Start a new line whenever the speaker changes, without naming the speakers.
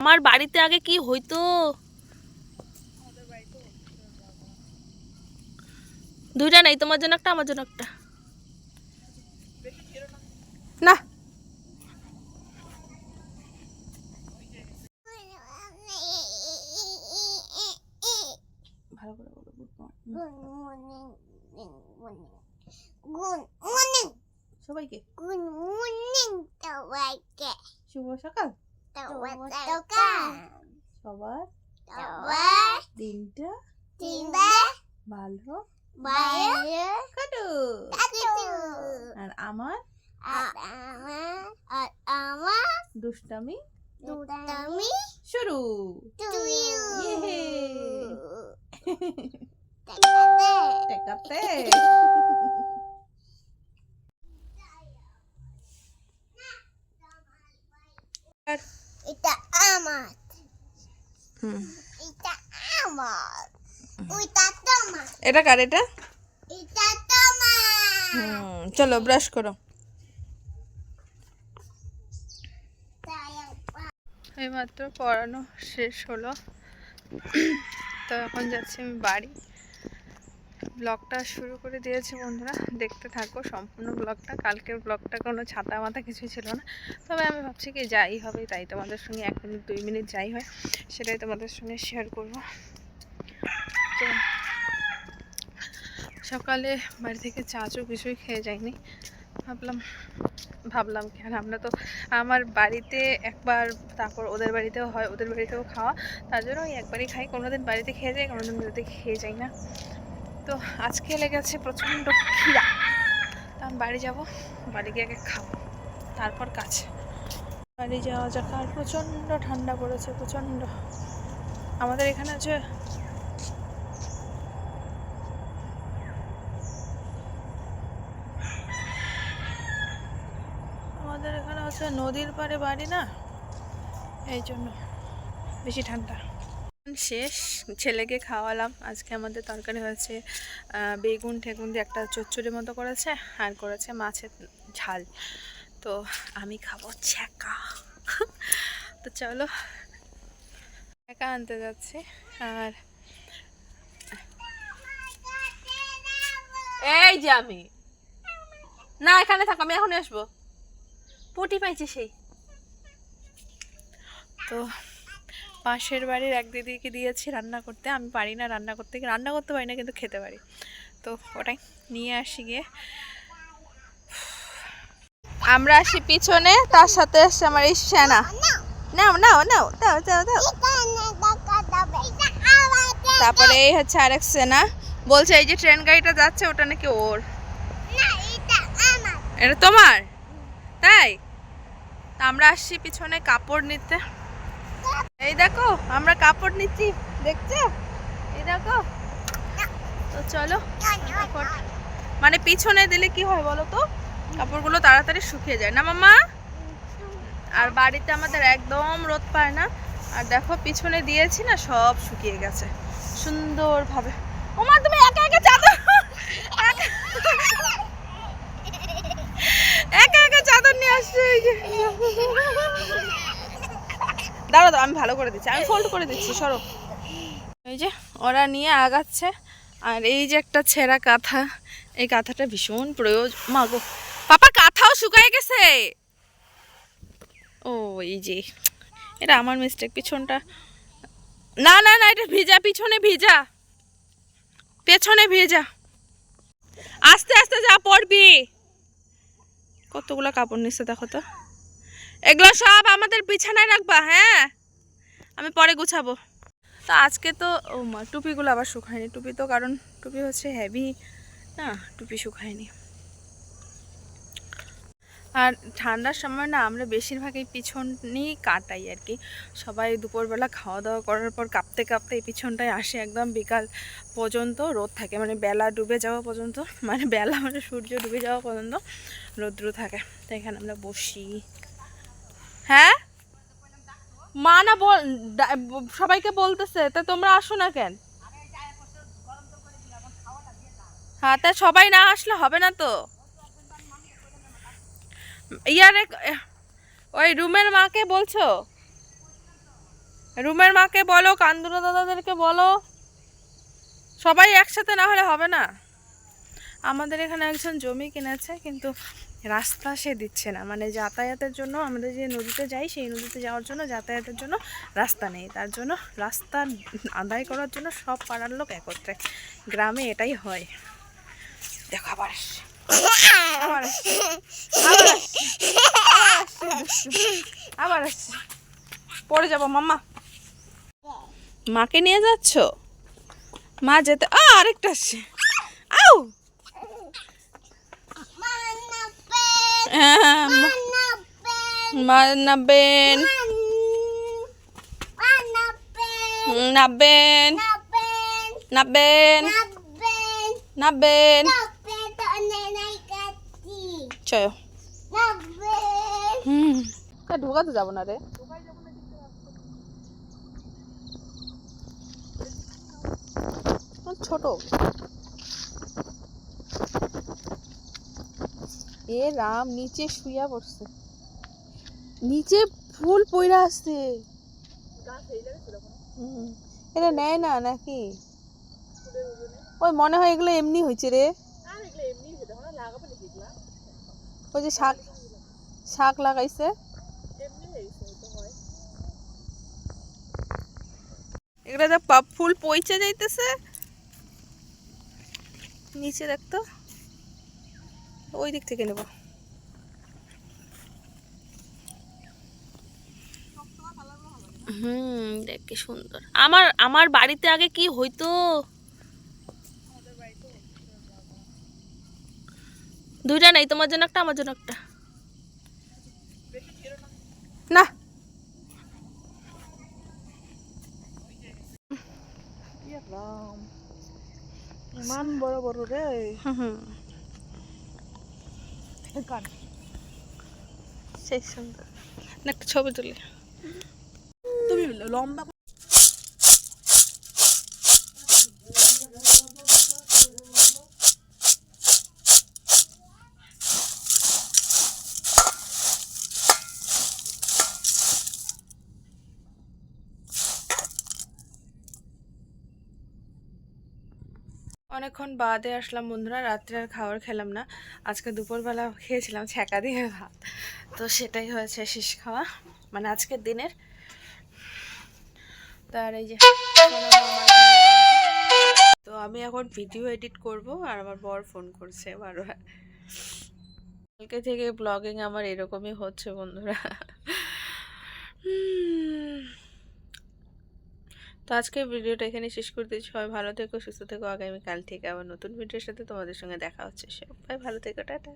আমার বাড়িতে আগে কি হইতো, দুইটা নেই, তোমার জন্য একটা আমার জন্য একটা। না ভালো করে বলো। গুড মর্নিং সবাইকে, গুড মর্নিং সবাইকে, শুভ সকাল সবার দিনটা ভালো আর আমার দুষ্টামি শুরু। টেকাতে এটা আমার, এটা আমার, ওইটা তোমার। এটা কার? এটা তোমার। চলো ব্রাশ করো। এইমাত্র পড়ানো শেষ হলো, তো এখন যাচ্ছি আমি বাড়ি। ব্লগটা শুরু করে দিয়েছি বন্ধুরা, দেখতে থাকো সম্পূর্ণ ব্লগটা। কালকের ব্লগটা কোনো ছাতা মাথা কিছুই ছিল না, তবে আমি ভাবছি কি যাই হবে তাই তোমাদের সঙ্গে 1 মিনিট 2 মিনিট যাই হয় সেটাই তোমাদের সঙ্গে শেয়ার করব। তো সকালে বাড়ি থেকে চা কিছুই খেয়ে যাইনি, ভাবলাম কি আর আমরা তো আমার বাড়িতে একবার, তারপর ওদের বাড়িতেও হয়, ওদের বাড়িতেও খাওয়া, তার জন্য ওই একবারই খাই। কোনোদিন বাড়িতে খেয়ে যাই, কোনোদিন বাড়িতে খেয়ে যাই না। তো আজকে লেগেছে প্রচণ্ড খিদা, তো আমি বাড়ি যাব, বাড়ি গিয়ে আগে খাবো তারপর কাজ। বাড়ি যাওয়া যাক। আর প্রচণ্ড ঠান্ডা পড়েছে, প্রচণ্ড। আমাদের এখানে আছে নদীর পাড়ে বাড়ি না, এই জন্য বেশি ঠান্ডা। শেষ, ছেলেকে খাওয়ালাম। আজকে আমাদের তরকারি হয়েছে বেগুন ঠেগুন দিয়ে একটা চচ্চড়ির মতো করেছে, আর করেছে মাছের ঝাল। তো আমি খাবো ছ্যাঁকা। তো চলো ছ্যাঁকা আনতে যাচ্ছি। আর এই যে আমি না, এখানে থাকো, আমি এখন আসবো। পটি পাইছি সেই। তো পাশের বাড়ির এক দিদিকে দিয়েছি রান্না করতে। আমি পারি না রান্না করতে পারি না, কিন্তু খেতে পারি। তো ওটাই নিয়ে আসি গিয়ে। আমরা আসি পিছনে, তার সাথে আসছে আমার এই সেনা। নাও নাও নাও দাও দাও দাও। তারপরে এই হচ্ছে আরেক সেনা, বলছে এই যে ট্রেন গাড়িটা যাচ্ছে ওটা নাকি ওর। এটা তোমার? তাই আমরা আসছি পিছনে কাপড় নিতে। এই দেখো আমরা কাপড় নিচ্ছি, দেখছো? এই দেখো। তো চলো, মানে পিছনে দিলে কি হয় বলো তো, কাপড়গুলো তাড়াতাড়ি শুকিয়ে যায় না মাম্মা। আর বাড়িতে আমাদের একদম রোদ পায় না। আর দেখো পিছনে দিয়েছি না, সব শুকিয়ে গেছে সুন্দরভাবে। ওমা তুমি একা একা চাদর, একা একা চাদর নিয়ে আসছে। দাঁড়াও দাঁড়াও, আমি ভালো করে দিচ্ছি, আমি ফোল্ড করে দিচ্ছি, সরো। এই যে ওরা নিয়ে আগাচ্ছে। আর এই যে একটা ছেঁড়া কাঁথা, এই কাঁথাটা ভীষণ প্রয়োজন। মাগো পাপা, কাঁথাও শুকায় গেছে। ও এই যে এটা আমার মিস্টেক, পিছনটা না না না, এটা ভিজা, পিছনে ভিজা, পেছনে ভিজা। আস্তে আস্তে যা পড়বি। কতগুলো কাপড় নিচ্ছে দেখো তো। এগুলো সব আমাদের বিছানায় রাখবা, হ্যাঁ আমি পরে গুছাবো। তো আজকে তো ও মা, টুপিগুলো আবার শুকায়নি। টুপি তো, কারণ টুপি হচ্ছে হেভি না, টুপি শুকায়নি। আর ঠান্ডার সময় না আমরা বেশিরভাগ এই পিছনই কাটাই আর কি। সবাই দুপুরবেলা খাওয়া দাওয়া করার পর কাঁপতে কাঁপতে এই পিছনটায় আসে, একদম বিকাল পর্যন্ত রোদ থাকে, মানে বেলা ডুবে যাওয়া পর্যন্ত, মানে বেলা মানে সূর্য ডুবে যাওয়া পর্যন্ত রৌদ্র থাকে। তো এখানে আমরা বসি। হ্যাঁ মা না সবাইকে বলতেছে, তা তোমরা আসো না কেন? হ্যাঁ তা সবাই না আসলে হবে না তো। ইয়ারে ওই রুমের মাকে বলছো? রুমের মাকে বলো, কান্দুরা দাদাদেরকে বলো, সবাই একসাথে না হলে হবে না। আমাদের এখানে একজন জমি কিনেছে, কিন্তু রাস্তা সে দিচ্ছে না, মানে যাতায়াতের জন্য আমাদের যে নদীতে যাই সেই নদীতে যাওয়ার জন্য যাতায়াতের জন্য রাস্তা নেই। তার জন্য রাস্তা আদায় করার জন্য সব পাড়ার লোক একত্রে, গ্রামে এটাই হয়। দেখো আবার আসছে, আবার আসছে, আবার আসছে, পড়ে যাবো মাম্মা। মাকে নিয়ে যাচ্ছ? মা যেতে আরেকটা আসছে, আউ মা নাববেন, নাববেন, নাববেন, নাববেন, চলো। ঢোকাতে যাবো না রে, ছোট। এ রাম, নিচে শুইয়া পড়ছে, নিচে ফুল পইরা আসছে। এটা নেয় না নাকি? ওই মনে হয় এগুলো এমনি হয়েছে রে। ওই যে শাক, শাক লাগাইছে, এগুলো যা ফুল পইচে যাইতেছে নিচে। দেখতো ওই দিক থেকে নেব। দেখ কি সুন্দর। আমার আমার বাড়িতে আগে কি হইতো, দুইটা নাই, তোমার জন্য একটা আমার জন্য একটা। না
ইমান বড় বড় রে।
সেই সুন্দর, একটা ছবি তুলি।
তুমি লম্বা
অনেকক্ষণ বাদে আসলাম বন্ধুরা, রাত্রে আর খাবার খেলাম না। আজকে দুপুরবেলা খেয়েছিলাম ছ্যাঁকা দিয়ে ভাত, তো সেটাই হয়েছে শেষ খাওয়া, মানে আজকের দিনের। তার এই যে তো আমি এখন ভিডিও এডিট করব, আর আমার বর ফোন করছে বারবার। কালকে থেকে ব্লগিং আমার এরকমই হচ্ছে বন্ধুরা। তো আজকে ভিডিওটা এখানে শেষ করতে, সবাই ভালো থেকো, সুস্থ থেকো। আগামীকাল থেকে আবার নতুন ভিডিওর সাথে তোমাদের সঙ্গে দেখা হচ্ছে। সবাই ভালো থেকো, টাটা।